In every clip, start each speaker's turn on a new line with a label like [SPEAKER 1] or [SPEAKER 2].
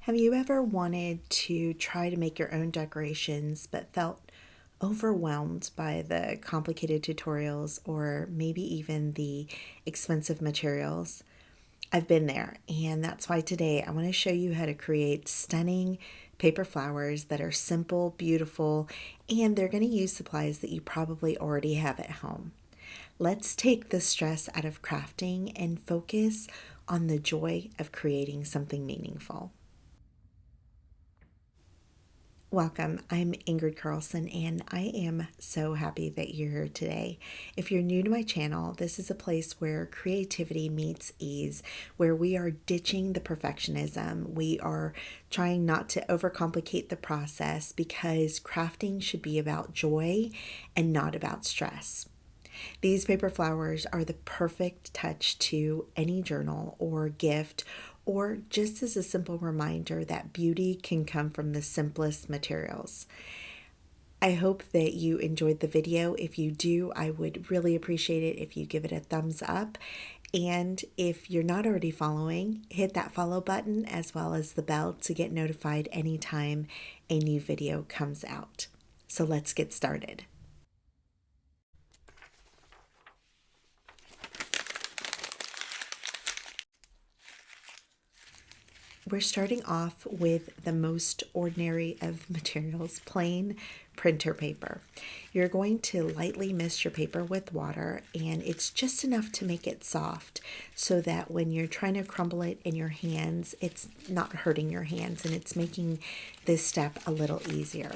[SPEAKER 1] Have you ever wanted to try to make your own decorations but felt overwhelmed by the complicated tutorials or maybe even the expensive materials? I've been there, and that's why today I want to show you how to create stunning paper flowers that are simple, beautiful, and they're going to use supplies that you probably already have at home. Let's take the stress out of crafting and focus on the joy of creating something meaningful. Welcome. I'm Ingrid Carlson, and I am so happy that you're here today. If you're new to my channel, this is a place where creativity meets ease, where we are ditching the perfectionism. We are trying not to overcomplicate the process because crafting should be about joy and not about stress. These paper flowers are the perfect touch to any journal or gift, or just as a simple reminder that beauty can come from the simplest materials. I hope that you enjoyed the video. If you do, I would really appreciate it if you give it a thumbs up. And if you're not already following, hit that follow button as well as the bell to get notified anytime a new video comes out. So let's get started. We're starting off with the most ordinary of materials, plain printer paper. You're going to lightly mist your paper with water, and it's just enough to make it soft so that when you're trying to crumble it in your hands, it's not hurting your hands and it's making this step a little easier.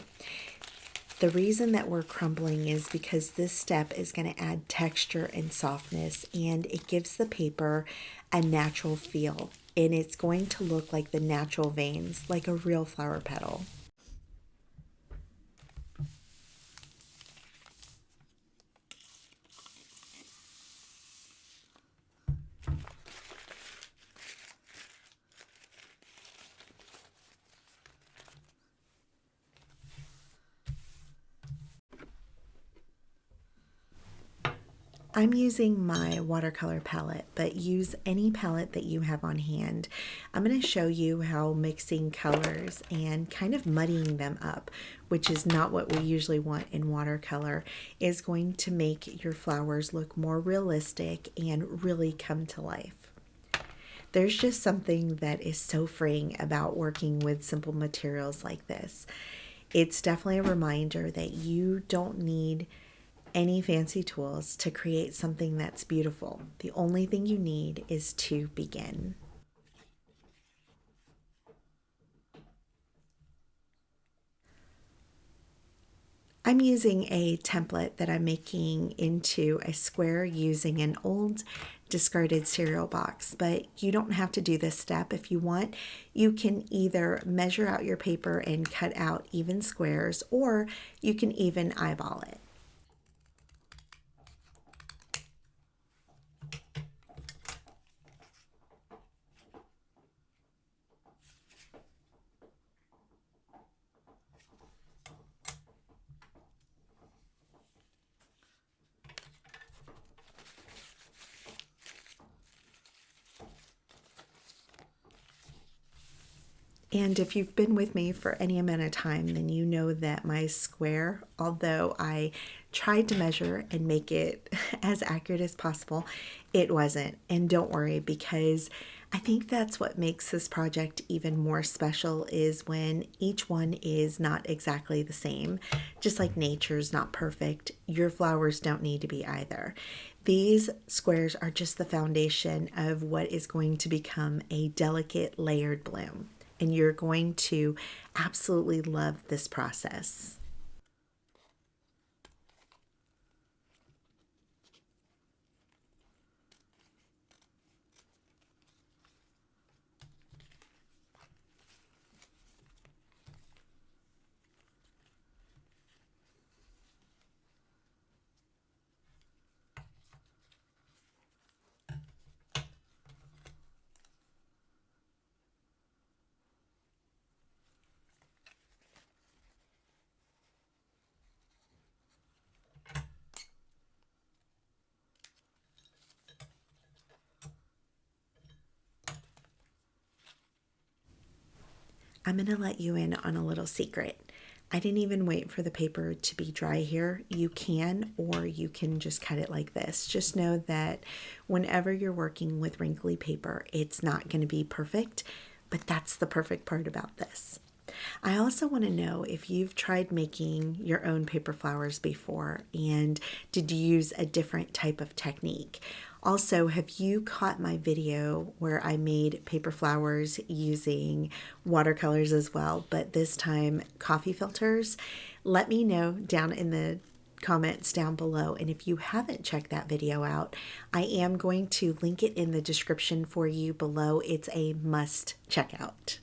[SPEAKER 1] The reason that we're crumbling is because this step is going to add texture and softness, and it gives the paper a natural feel, and it's going to look like the natural veins, like a real flower petal. I'm using my watercolor palette, but use any palette that you have on hand. I'm going to show you how mixing colors and kind of muddying them up, which is not what we usually want in watercolor, is going to make your flowers look more realistic and really come to life. There's just something that is so freeing about working with simple materials like this. It's definitely a reminder that you don't need any fancy tools to create something that's beautiful. The only thing you need is to begin. I'm using a template that I'm making into a square using an old discarded cereal box, but you don't have to do this step. If you want, you can either measure out your paper and cut out even squares, or you can even eyeball it. And if you've been with me for any amount of time, then you know that my square, although I tried to measure and make it as accurate as possible, it wasn't. And don't worry, because I think that's what makes this project even more special, is when each one is not exactly the same. Just like nature's not perfect, your flowers don't need to be either. These squares are just the foundation of what is going to become a delicate layered bloom. And you're going to absolutely love this process. I'm going to let you in on a little secret. I didn't even wait for the paper to be dry here. You can, or you can just cut it like this. Just know that whenever you're working with wrinkly paper, it's not going to be perfect, but that's the perfect part about this. I also want to know if you've tried making your own paper flowers before, and did you use a different type of technique? Also, have you caught my video where I made paper flowers using watercolors as well, but this time coffee filters? Let me know down in the comments down below. And if you haven't checked that video out, I am going to link it in the description for you below. It's a must check out.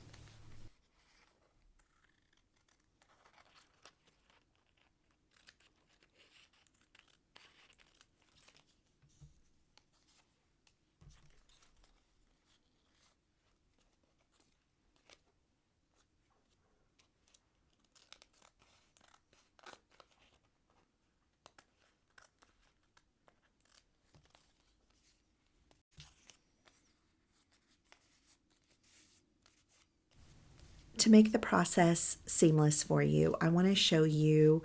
[SPEAKER 1] To make the process seamless for you, I want to show you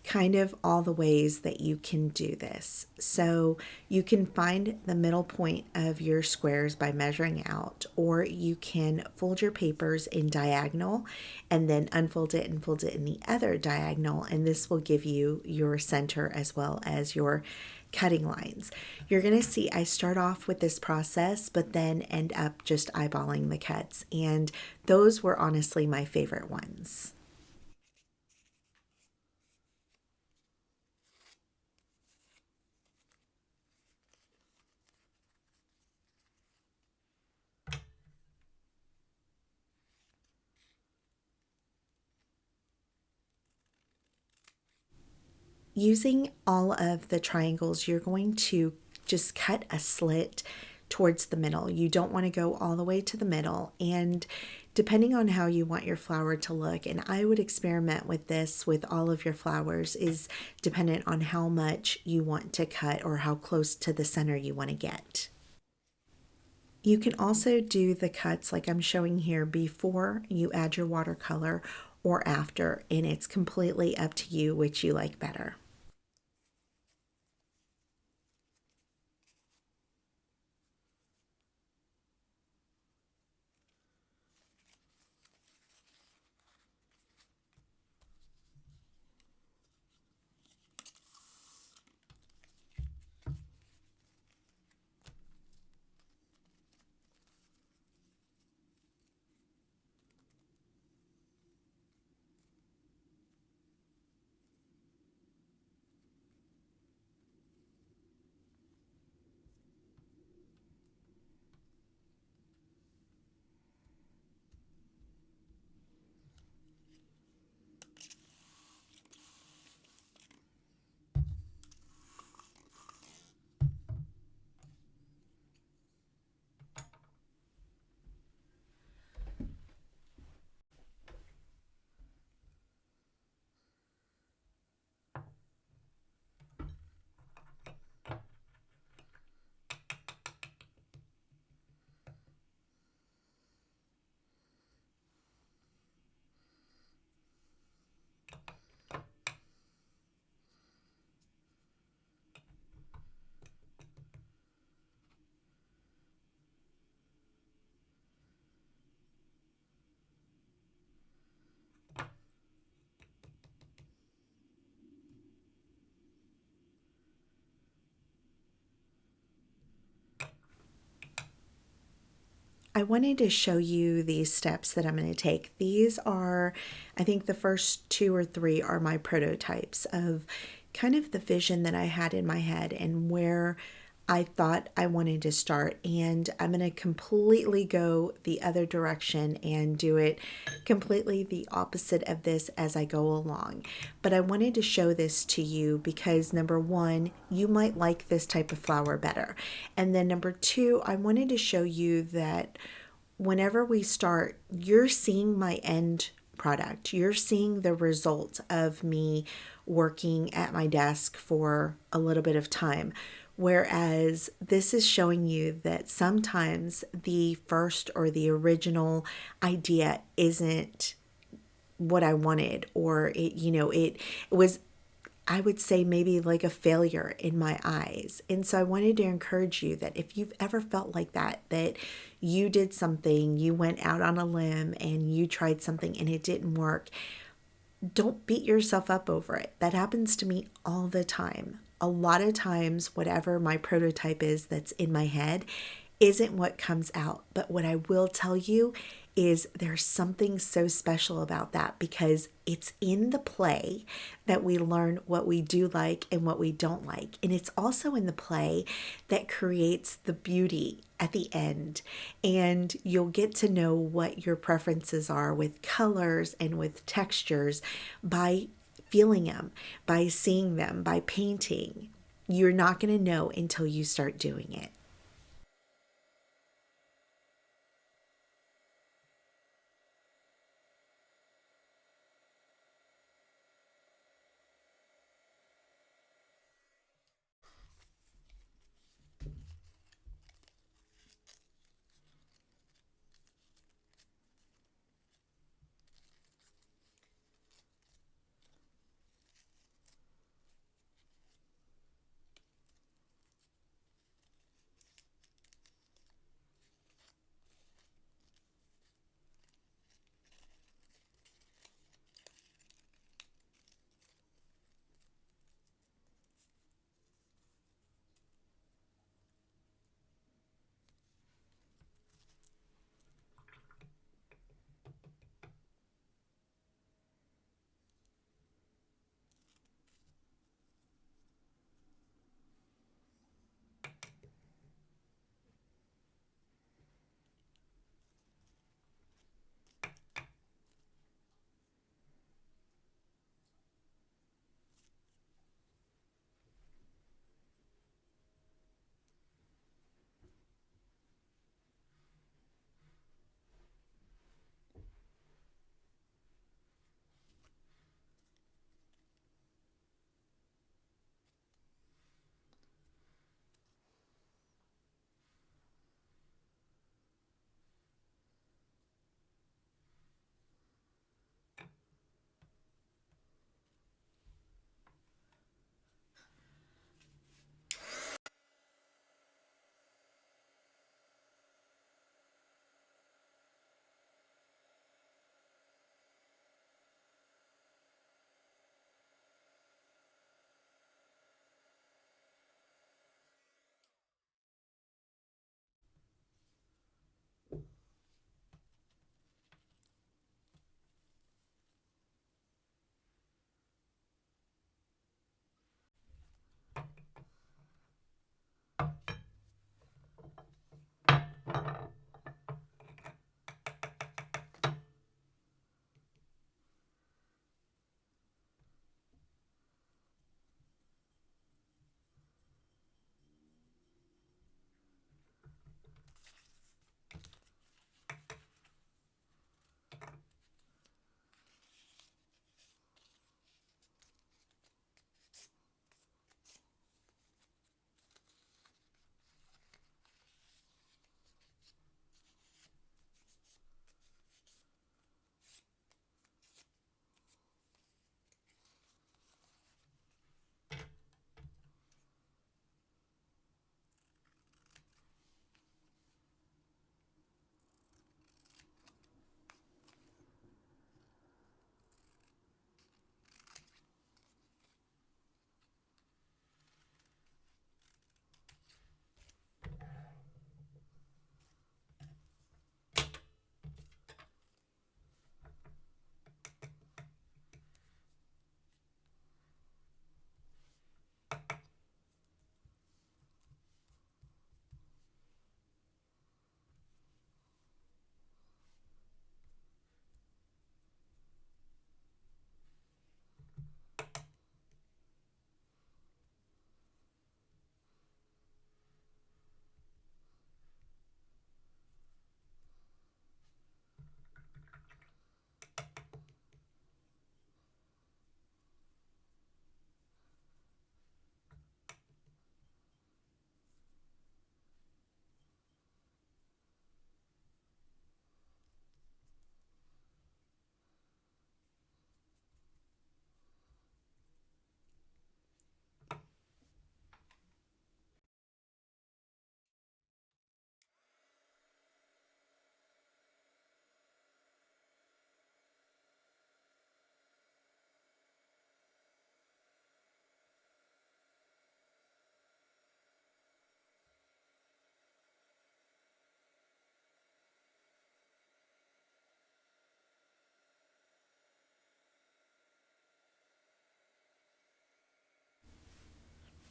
[SPEAKER 1] kind of all the ways that you can do this. So you can find the middle point of your squares by measuring out, or you can fold your papers in diagonal and then unfold it and fold it in the other diagonal, and this will give you your center as well as your cutting lines. You're going to see I start off with this process, but then end up just eyeballing the cuts, and those were honestly my favorite ones. Using all of the triangles, you're going to just cut a slit towards the middle. You don't want to go all the way to the middle, and depending on how you want your flower to look, and I would experiment with this with all of your flowers, is dependent on how much you want to cut or how close to the center you want to get. You can also do the cuts like I'm showing here before you add your watercolor or after, and it's completely up to you which you like better. I wanted to show you these steps that I'm going to take. These are, I think the first two or three are my prototypes of kind of the vision that I had in my head and where I thought I wanted to start. And I'm going to completely go the other direction and do it completely the opposite of this as I go along. But I wanted to show this to you because number one, you might like this type of flower better. And then number two, I wanted to show you that whenever we start, you're seeing my end product. You're seeing the result of me working at my desk for a little bit of time. Whereas this is showing you that sometimes the first or the original idea isn't what I wanted, or it was, I would say, maybe like a failure in my eyes. And so I wanted to encourage you that if you've ever felt like that, that you did something, you went out on a limb and you tried something and it didn't work, don't beat yourself up over it. That happens to me all the time. A lot of times, whatever my prototype is that's in my head isn't what comes out. But what I will tell you is there's something so special about that, because it's in the play that we learn what we do like and what we don't like. And it's also in the play that creates the beauty at the end. And you'll get to know what your preferences are with colors and with textures by feeling them, by seeing them, by painting. You're not going to know until you start doing it.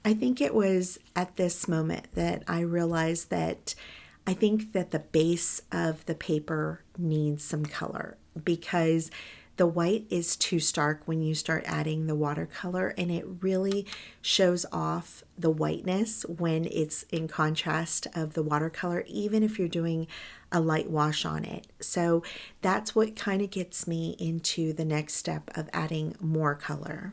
[SPEAKER 1] I think it was at this moment that I realized that I think that the base of the paper needs some color because the white is too stark when you start adding the watercolor, and it really shows off the whiteness when it's in contrast of the watercolor, even if you're doing a light wash on it. So that's what kind of gets me into the next step of adding more color.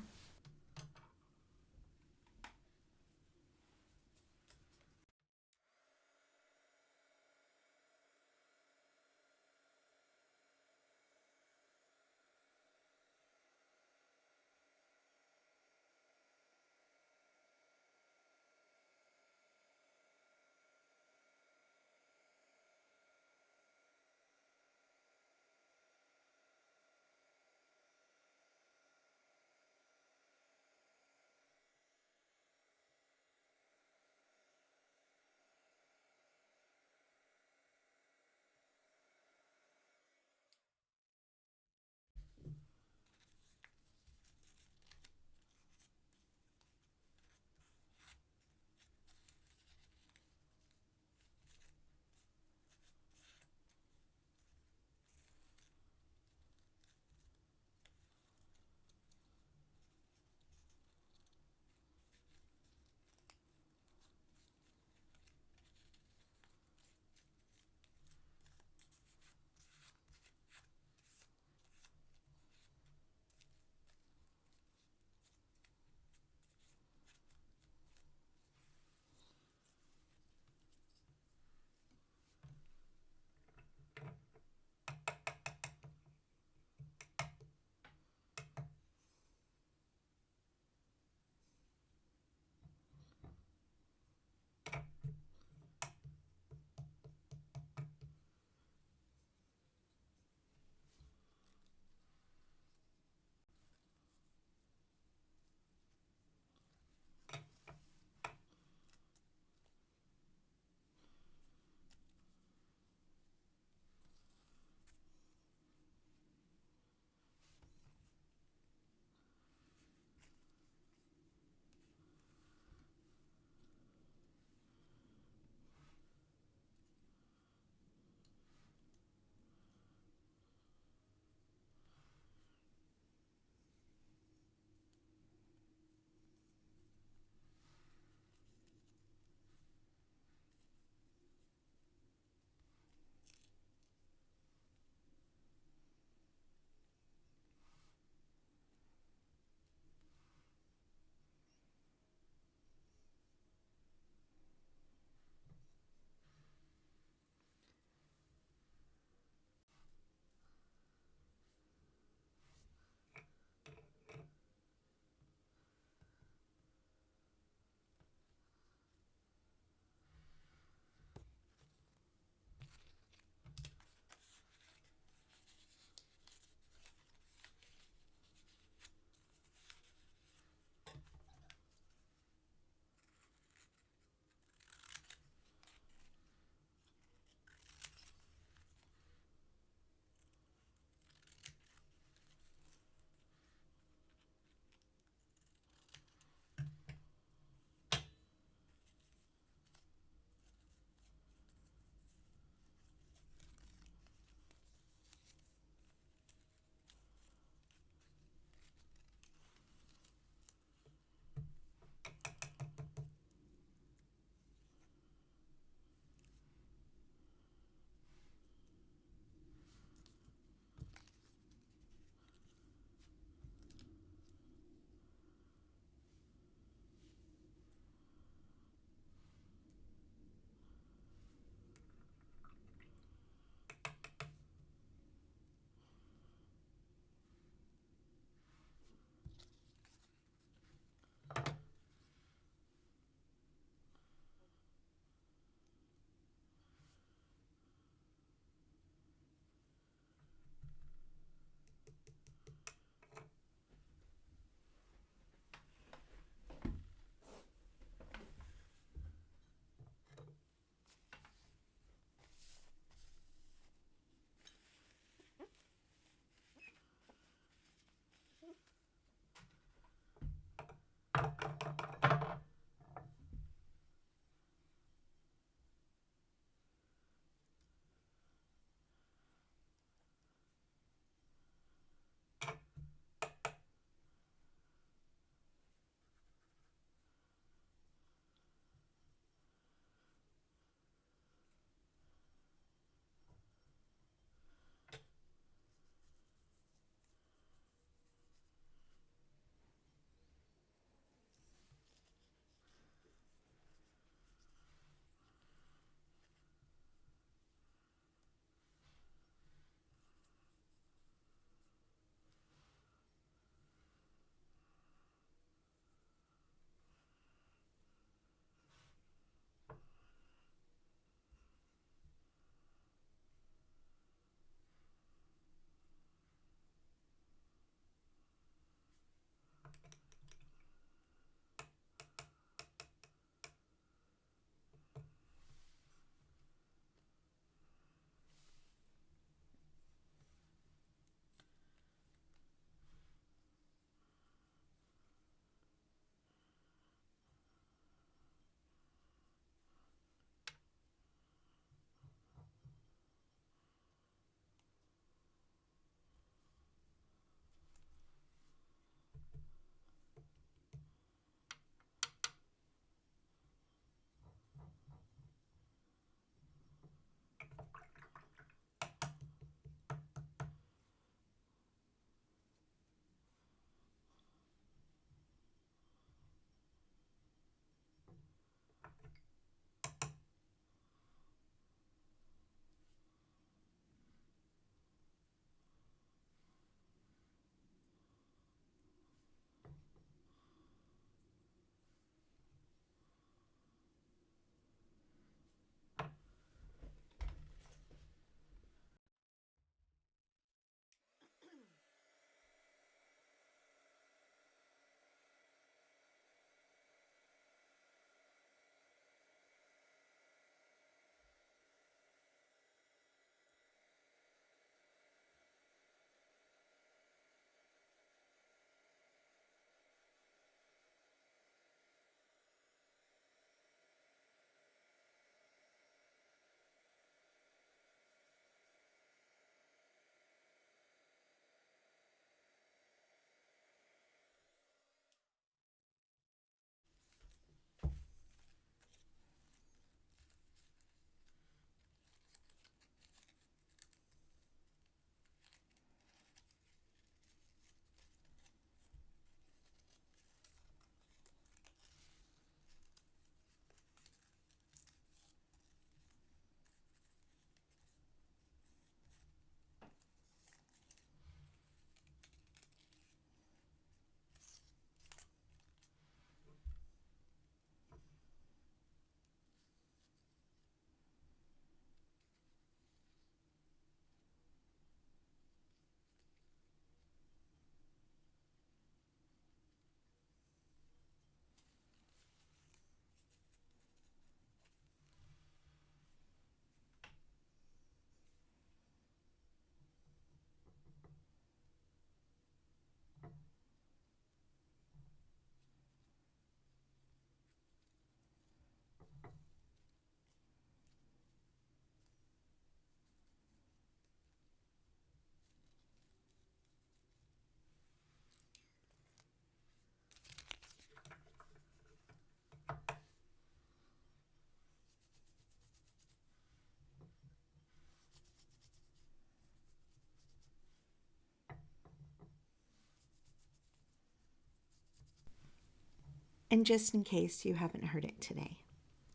[SPEAKER 1] And just in case you haven't heard it today,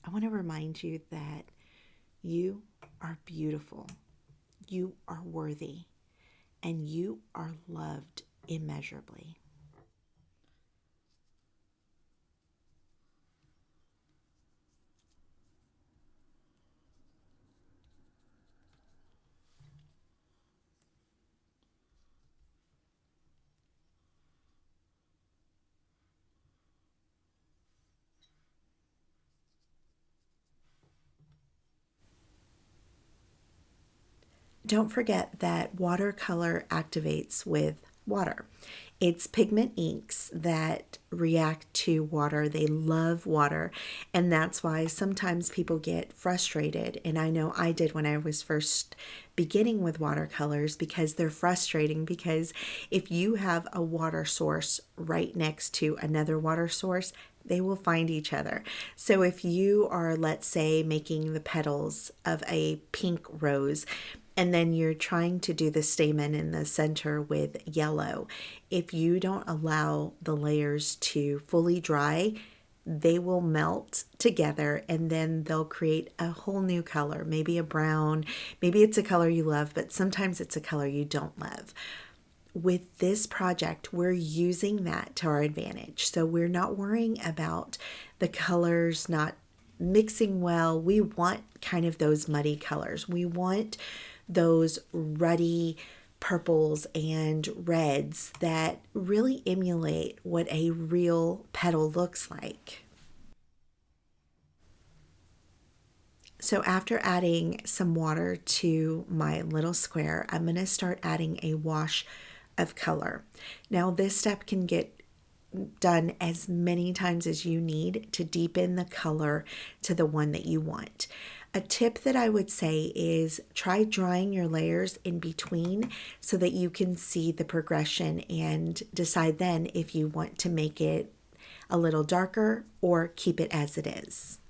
[SPEAKER 1] I want to remind you that you are beautiful, you are worthy, and you are loved immeasurably. Don't forget that watercolor activates with water. It's pigment inks that react to water. They love water, and that's why sometimes people get frustrated. And I know I did when I was first beginning with watercolors, because they're frustrating. Because if you have a water source right next to another water source, they will find each other. So if you are, let's say, making the petals of a pink rose, and then you're trying to do the stamen in the center with yellow, if you don't allow the layers to fully dry, they will melt together and then they'll create a whole new color, maybe a brown, maybe it's a color you love, but sometimes it's a color you don't love. With this project, we're using that to our advantage. So we're not worrying about the colors not mixing well. We want kind of those muddy colors. We want those ruddy purples and reds that really emulate what a real petal looks like. So after adding some water to my little square, I'm going to start adding a wash of color. Now this step can get done as many times as you need to deepen the color to the one that you want. A tip that I would say is try drying your layers in between so that you can see the progression and decide then if you want to make it a little darker or keep it as it is.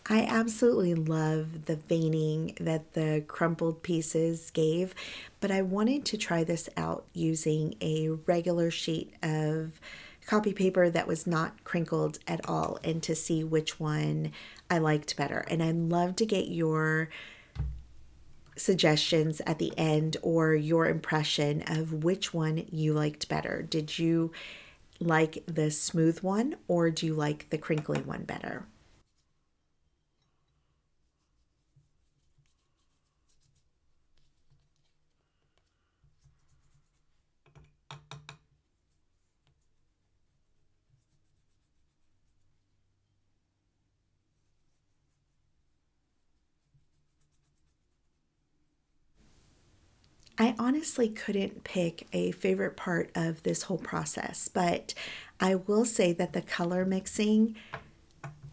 [SPEAKER 1] I absolutely love the veining that the crumpled pieces gave, but I wanted to try this out using a regular sheet of copy paper that was not crinkled at all and to see which one I liked better. And I'd love to get your suggestions at the end or your impression of which one you liked better. Did you like the smooth one or do you like the crinkly one better? I honestly couldn't pick a favorite part of this whole process, but I will say that the color mixing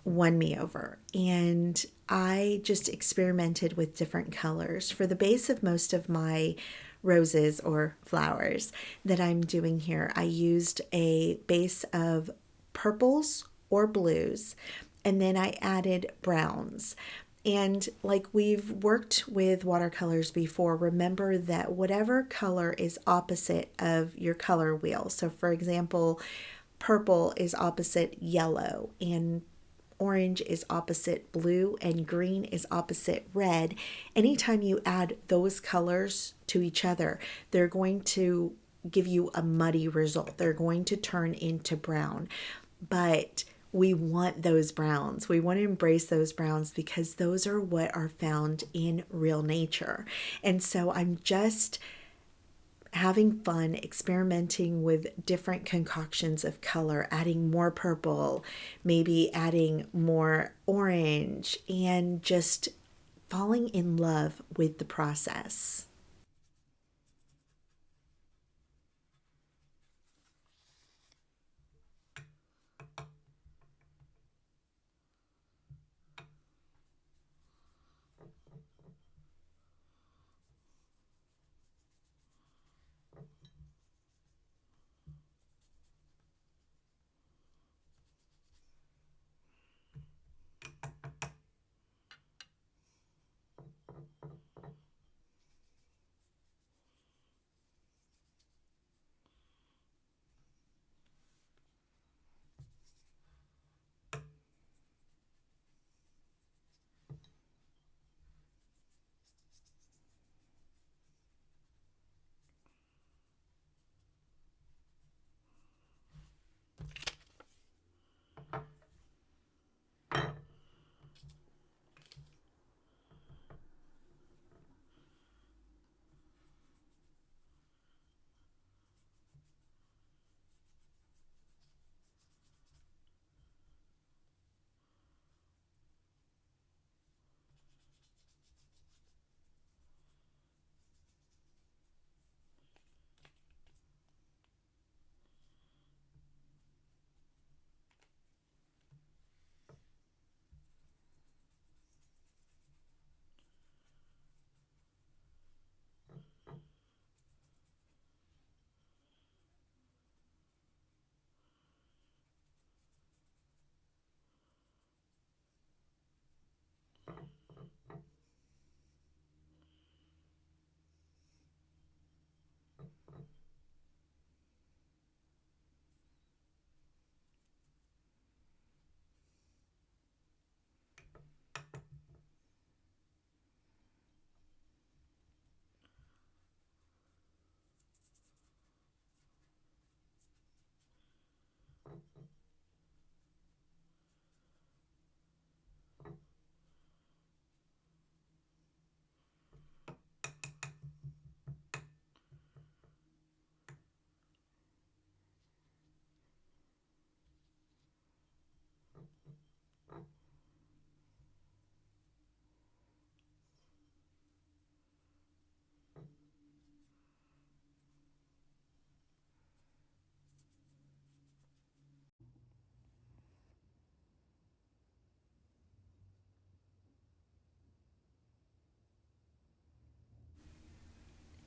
[SPEAKER 1] won me over. And I just experimented with different colors. For the base of most of my roses or flowers that I'm doing here, I used a base of purples or blues, and then I added browns. And like we've worked with watercolors before, remember that whatever color is opposite of your color wheel. So, for example, purple is opposite yellow, and orange is opposite blue, and green is opposite red. Anytime you add those colors to each other, they're going to give you a muddy result. They're going to turn into brown. But we want those browns. We want to embrace those browns because those are what are found in real nature. And so I'm just having fun experimenting with different concoctions of color, adding more purple, maybe adding more orange, and just falling in love with the process.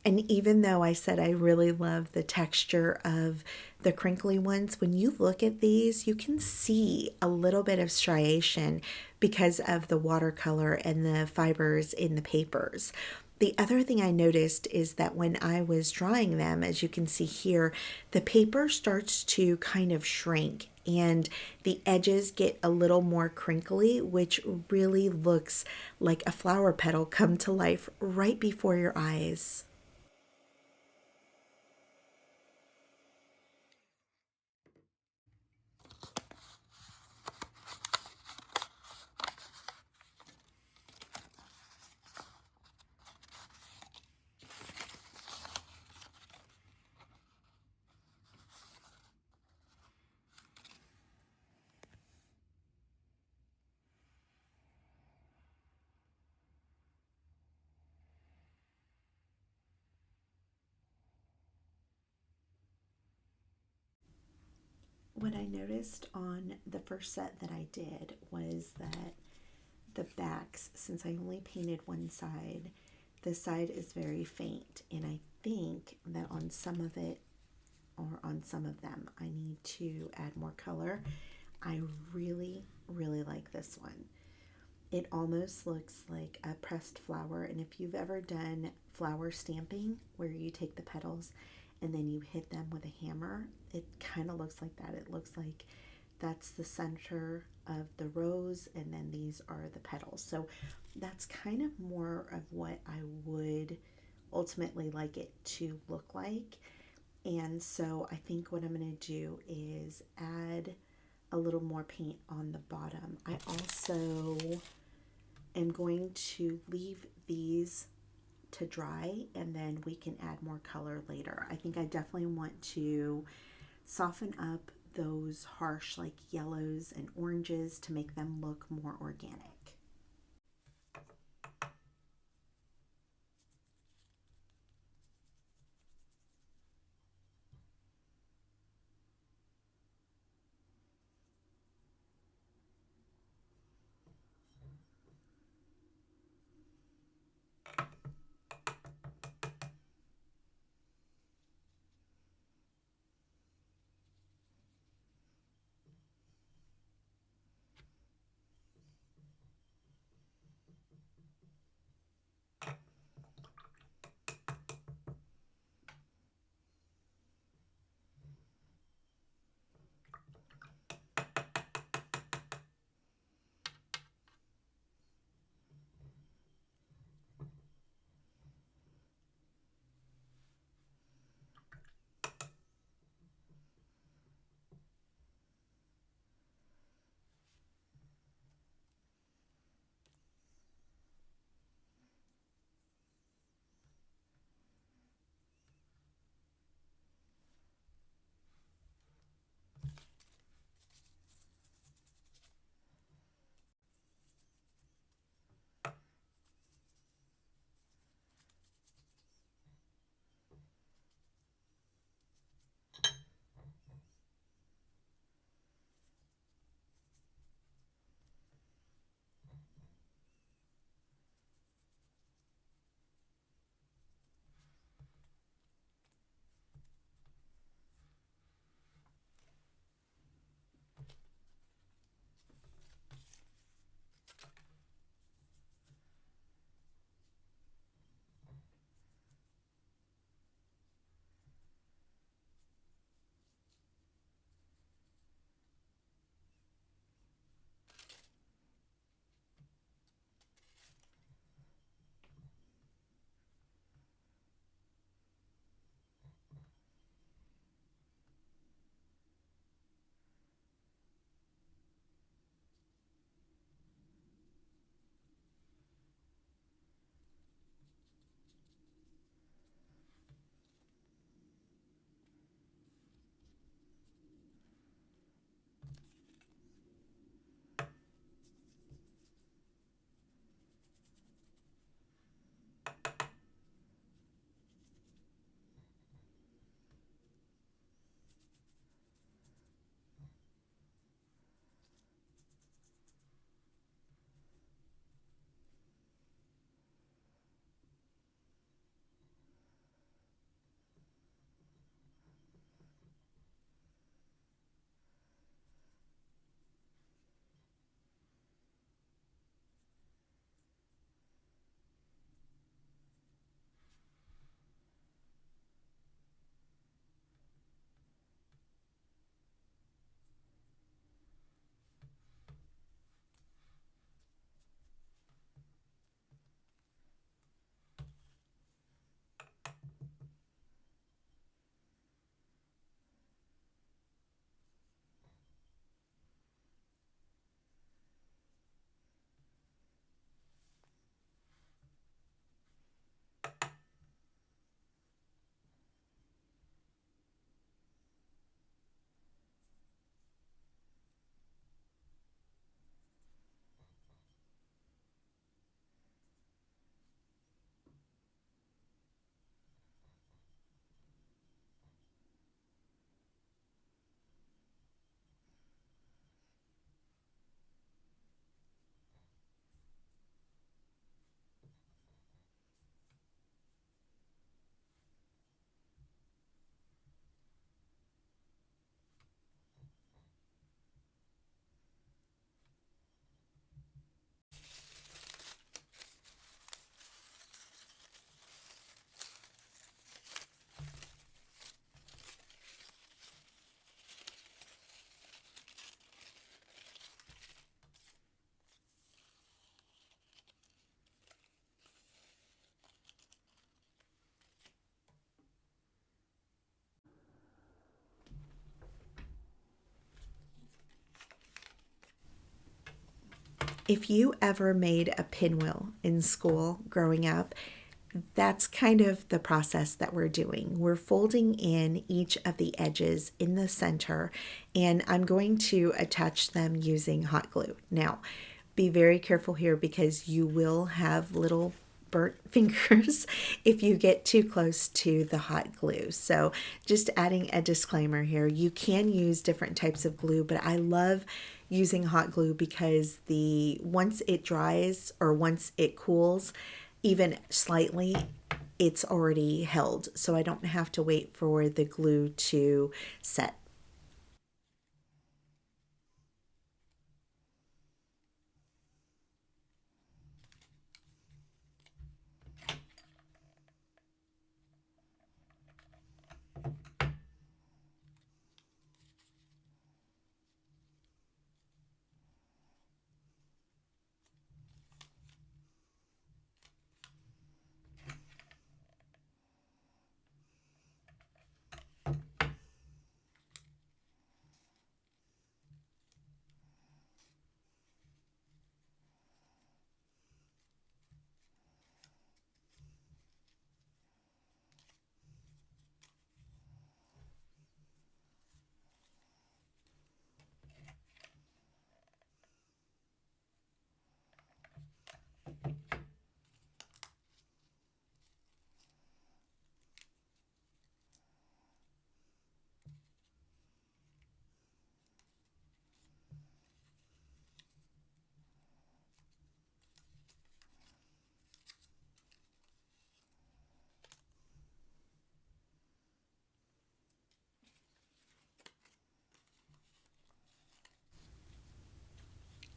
[SPEAKER 1] And even though I said I really love the texture of the crinkly ones, when you look at these, you can see a little bit of striation because of the watercolor and the fibers in the papers. The other thing I noticed is that when I was drawing them, as you can see here, the paper starts to kind of shrink and the edges get a little more crinkly, which really looks like a flower petal come to life right before your eyes. What I noticed on the first set that I did was that the backs, since I only painted one side, the side is very faint, and I think that on some of it, or on some of them, I need to add more color. I really, really like this one. It almost looks like a pressed flower, and if you've ever done flower stamping where you take the petals and then you hit them with a hammer, it kind of looks like that. It looks like that's the center of the rose, and then these are the petals. So that's kind of more of what I would ultimately like it to look like. And so I think what I'm going to do is add a little more paint on the bottom. I also am going to leave these to dry, and then we can add more color later. I think I definitely want to soften up those harsh like yellows and oranges to make them look more organic. If you ever made a pinwheel in school growing up, that's kind of the process that we're doing. We're folding in each of the edges in the center, and I'm going to attach them using hot glue. Now, be very careful here because you will have little burnt fingers if you get too close to the hot glue. So just adding a disclaimer here, you can use different types of glue, but I love using hot glue because the once it dries or once it cools even slightly, it's already held, so I don't have to wait for the glue to set.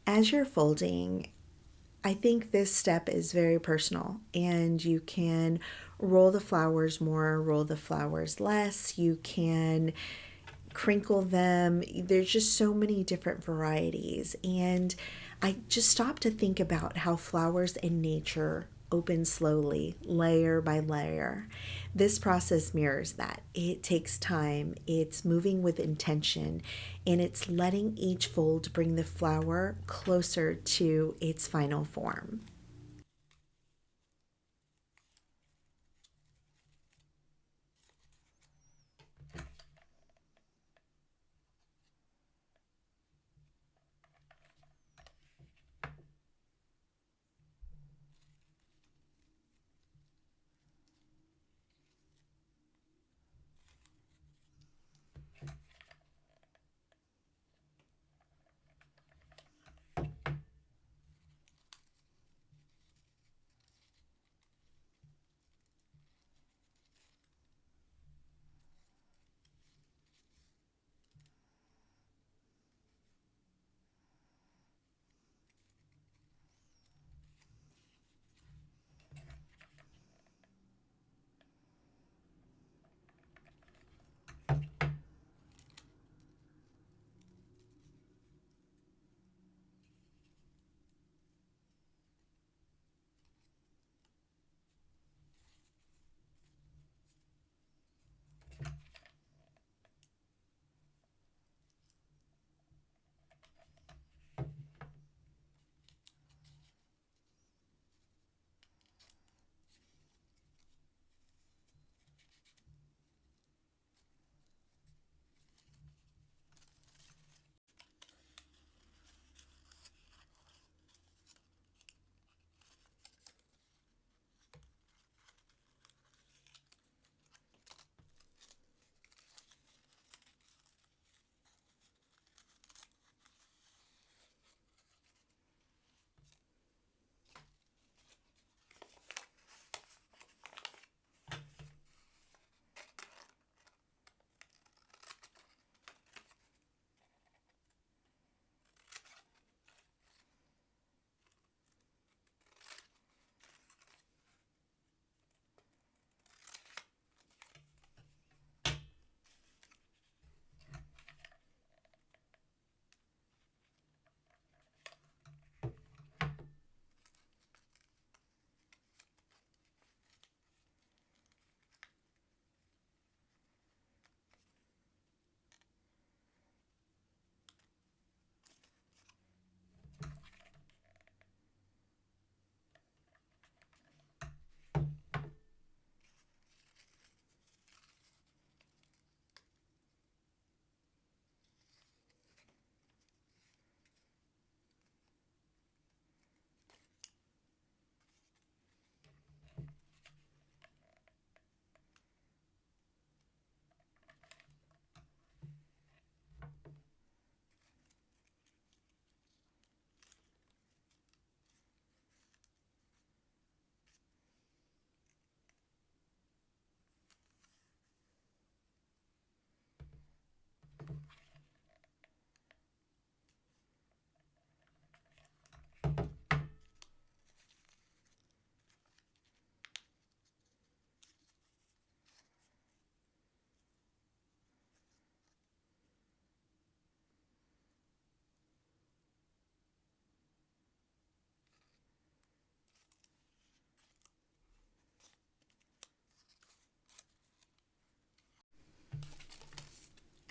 [SPEAKER 1] As you're folding, I think this step is very personal, and you can roll the flowers more, roll the flowers less. You can crinkle them. There's just so many different varieties. And I just stopped to think about how flowers in nature open slowly, layer by layer. This process mirrors that. It takes time, it's moving with intention, and it's letting each fold bring the flower closer to its final form.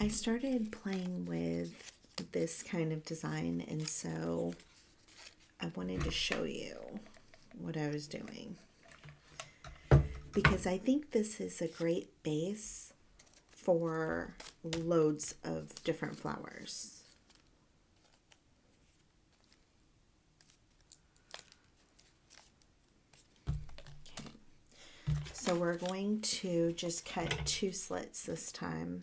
[SPEAKER 1] I started playing with this kind of design, and so I wanted to show you what I was doing, because I think this is a great base for loads of different flowers. Okay. So we're going to just cut 2 slits this time.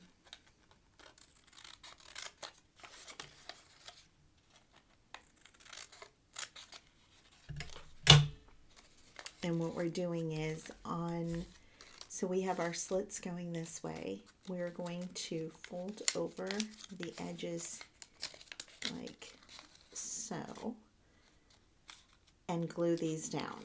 [SPEAKER 1] And what we're doing is so we have our slits going this way. We're going to fold over the edges like so and glue these down.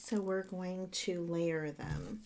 [SPEAKER 1] So we're going to layer them.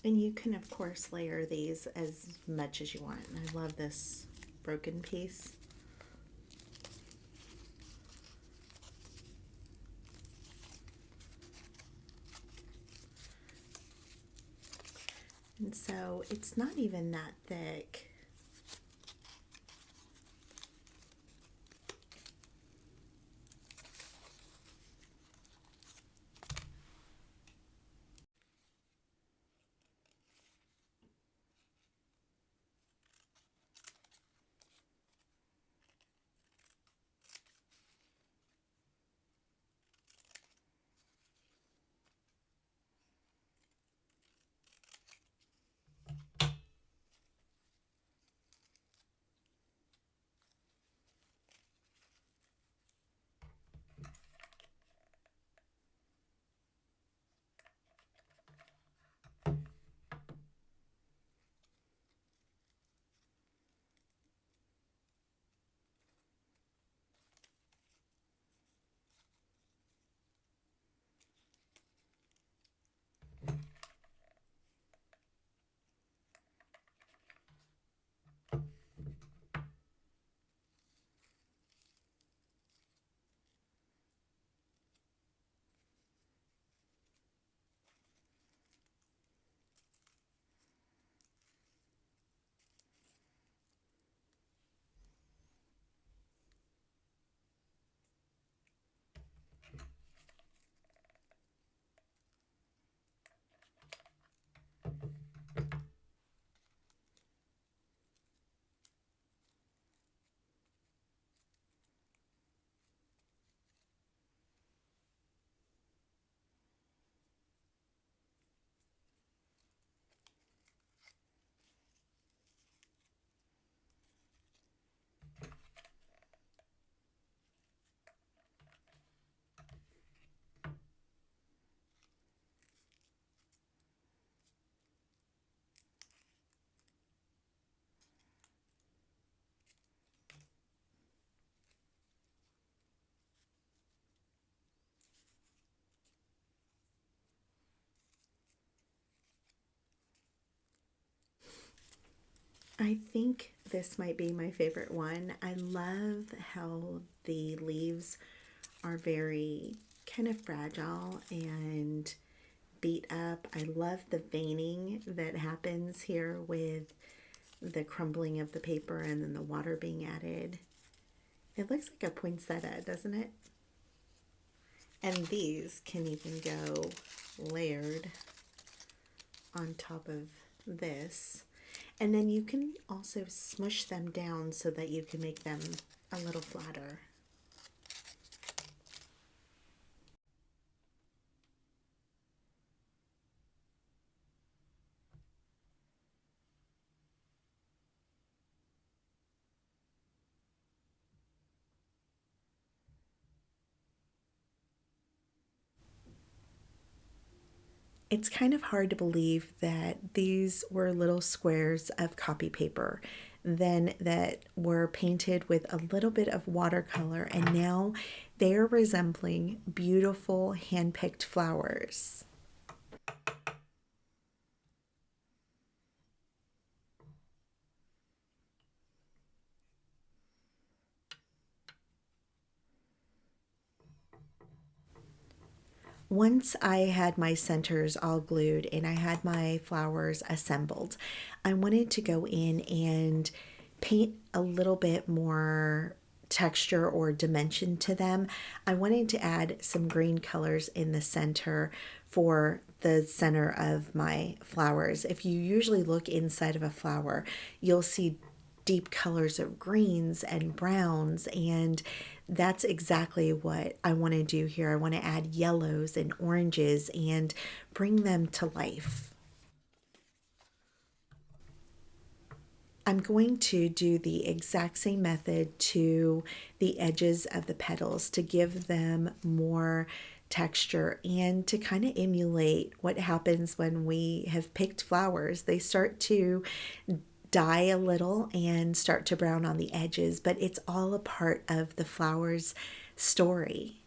[SPEAKER 1] And you can, of course, layer these as much as you want. And I love this broken piece. And so it's not even that thick. I think this might be my favorite one. I love how the leaves are very kind of fragile and beat up. I love the veining that happens here with the crumbling of the paper and then the water being added. It looks like a poinsettia, doesn't it? And these can even go layered on top of this. And then you can also smush them down so that you can make them a little flatter. It's kind of hard to believe that these were little squares of copy paper, then that were painted with a little bit of watercolor, and now they're resembling beautiful hand-picked flowers. Once I had my centers all glued and I had my flowers assembled, I wanted to go in and paint a little bit more texture or dimension to them. I wanted to add some green colors in the center for the center of my flowers. If you usually look inside of a flower, you'll see deep colors of greens and browns, and that's exactly what I want to do here. I want to add yellows and oranges and bring them to life. I'm going to do the exact same method to the edges of the petals to give them more texture and to kind of emulate what happens when we have picked flowers. They start to die a little and start to brown on the edges, but it's all a part of the flower's story.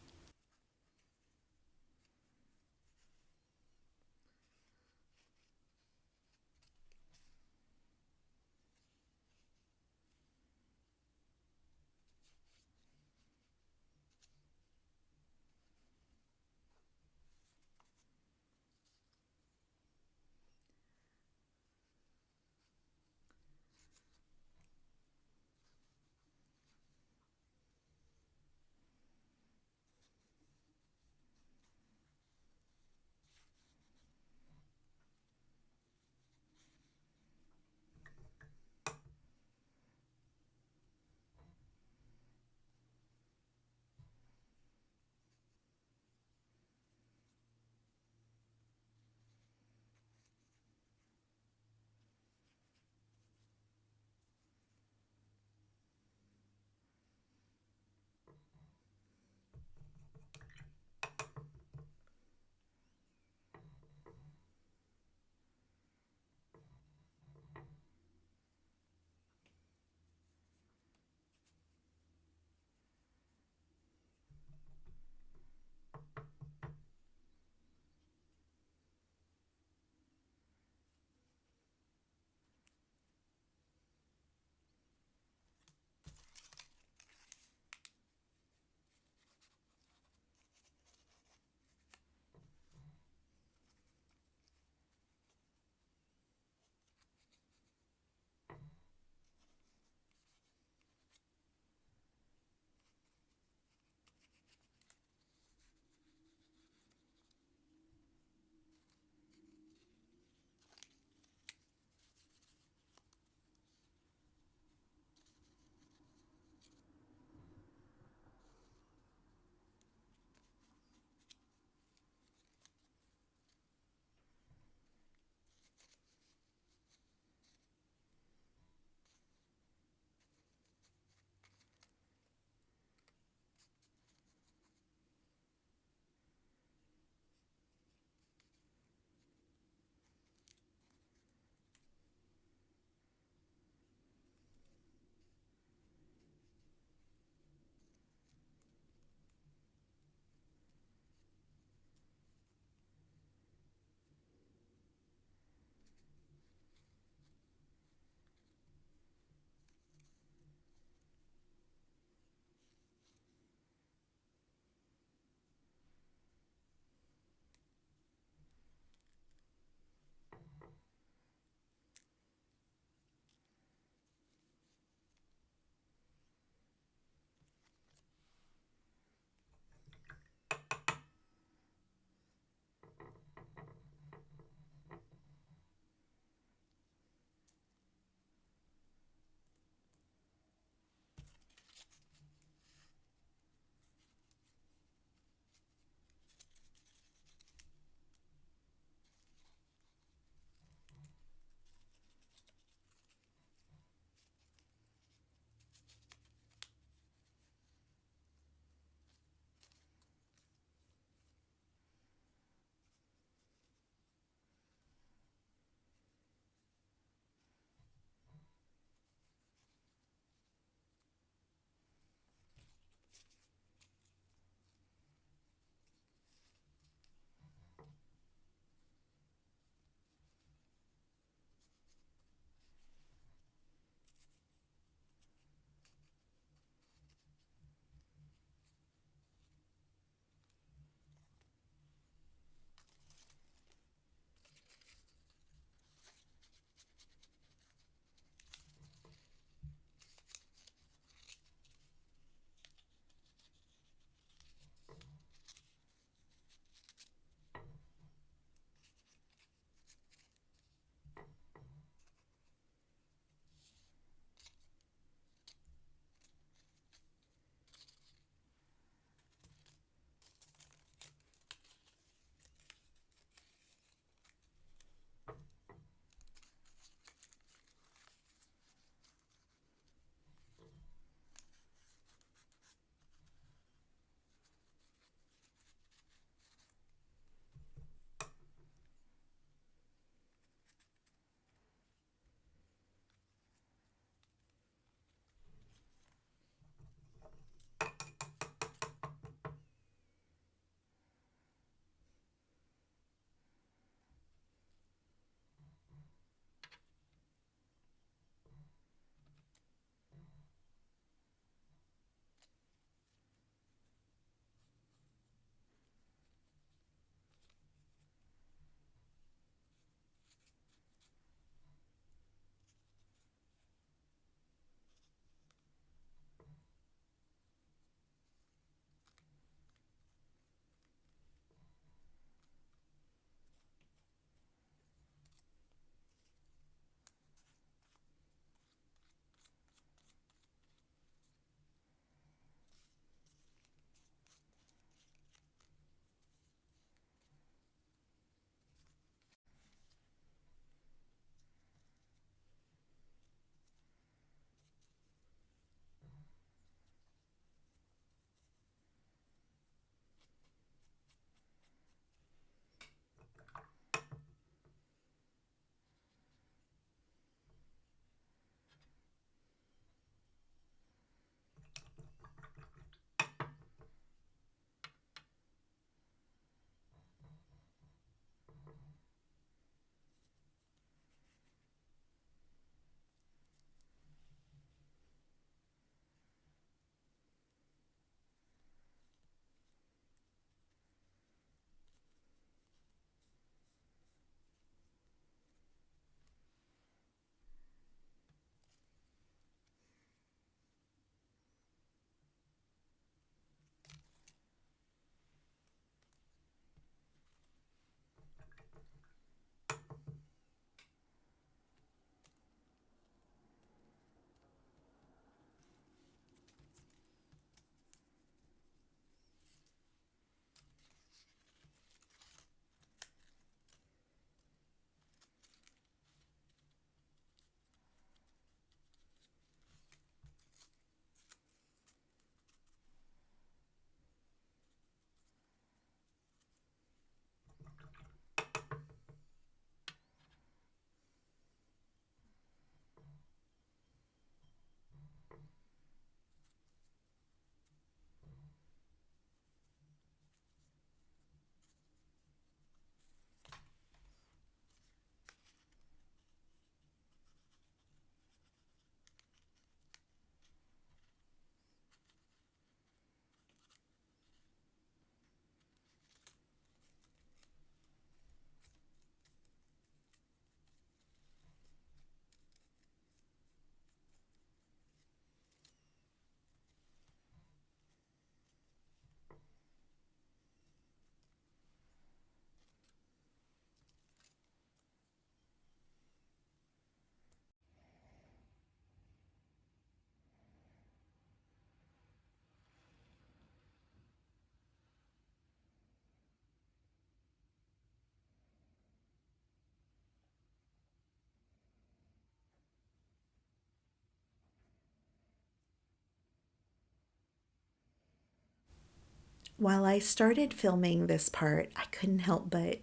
[SPEAKER 1] While I started filming this part, I couldn't help but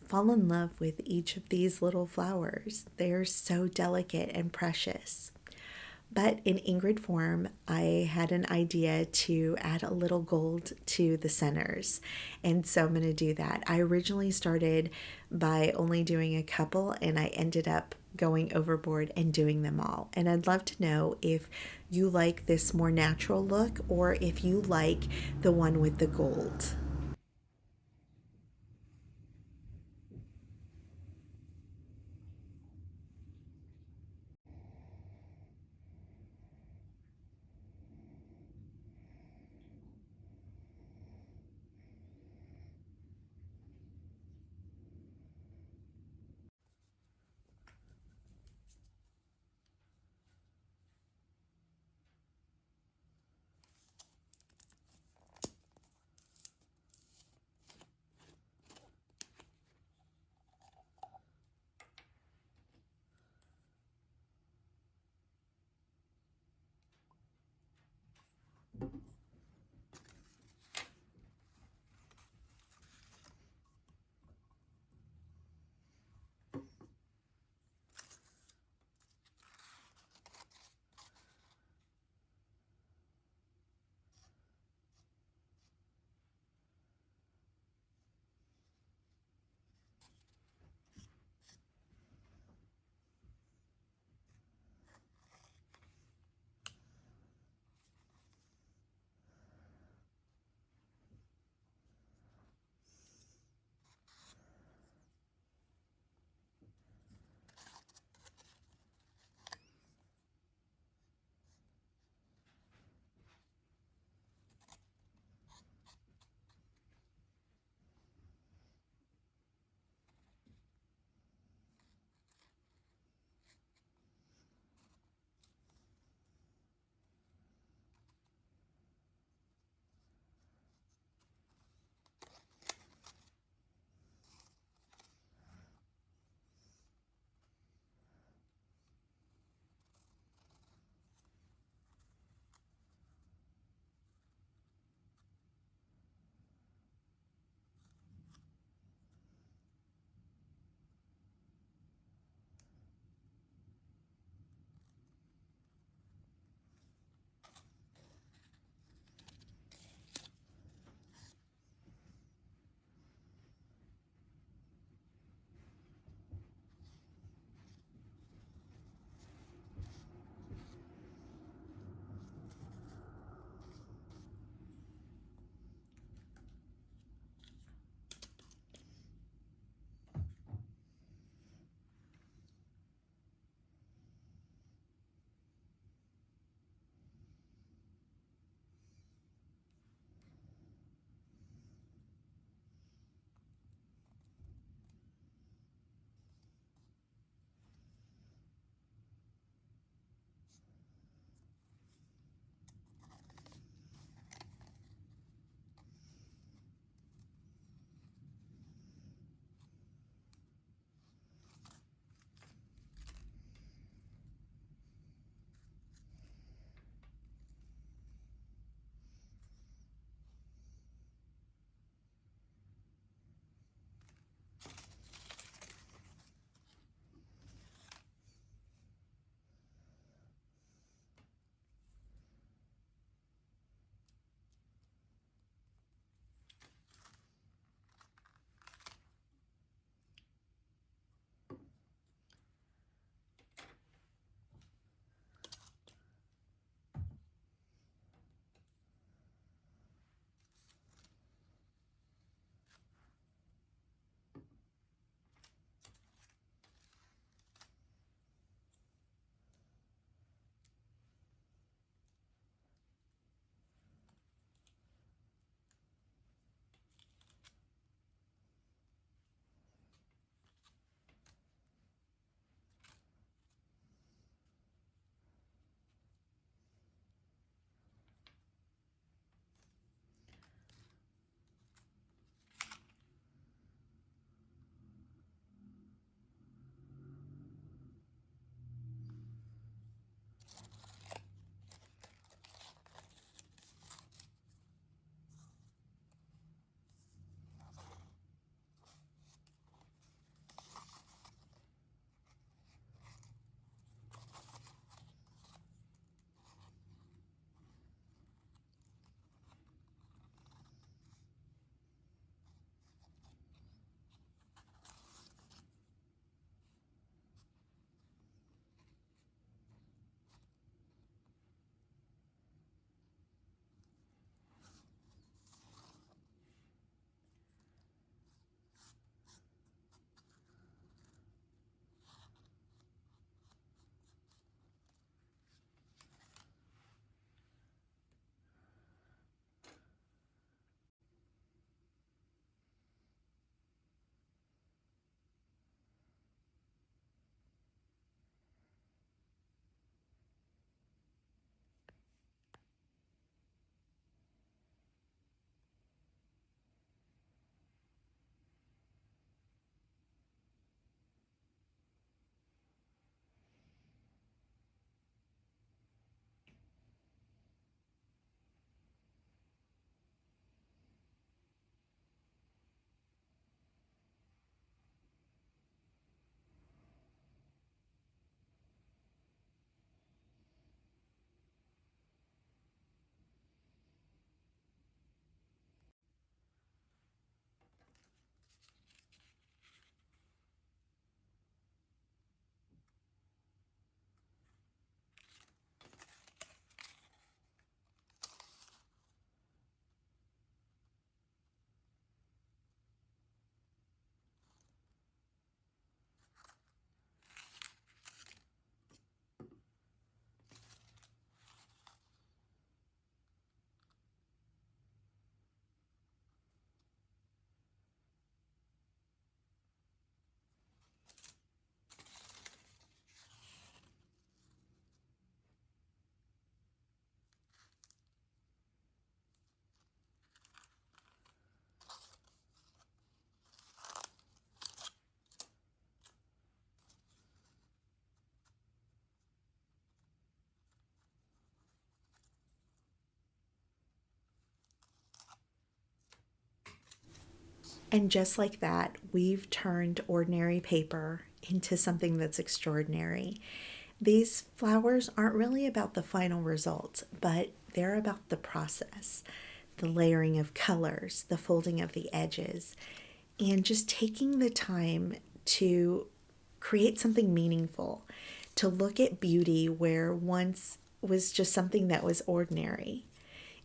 [SPEAKER 1] fall in love with each of these little flowers. They're so delicate and precious. But in Ingrid form, I had an idea to add a little gold to the centers. And so I'm going to do that. I originally started by only doing a couple, and I ended up going overboard and doing them all. And I'd love to know if you like this more natural look or if you like the one with the gold. And just like that, we've turned ordinary paper into something that's extraordinary. These flowers aren't really about the final result, but they're about the process, the layering of colors, the folding of the edges, and just taking the time to create something meaningful, to look at beauty where once was just something that was ordinary.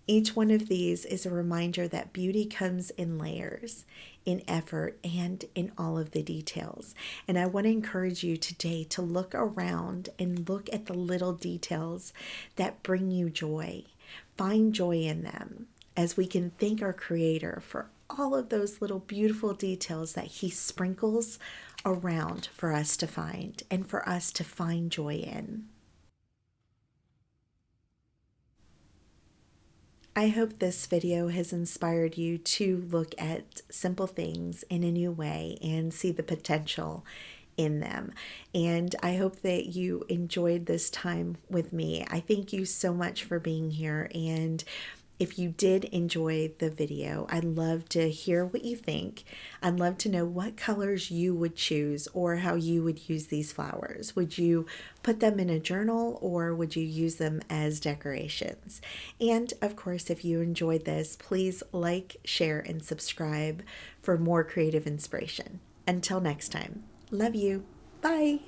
[SPEAKER 1] Each one of these is a reminder that beauty comes in layers, in effort, and in all of the details. And I want to encourage you today to look around and look at the little details that bring you joy. Find joy in them as we can thank our Creator for all of those little beautiful details that He sprinkles around for us to find and for us to find joy in. I hope this video has inspired you to look at simple things in a new way and see the potential in them. And I hope that you enjoyed this time with me. I thank you so much for being here. And if you did enjoy the video, I'd love to hear what you think. I'd love to know what colors you would choose or how you would use these flowers. Would you put them in a journal or would you use them as decorations? And of course, if you enjoyed this, please like, share, and subscribe for more creative inspiration. Until next time, love you. Bye.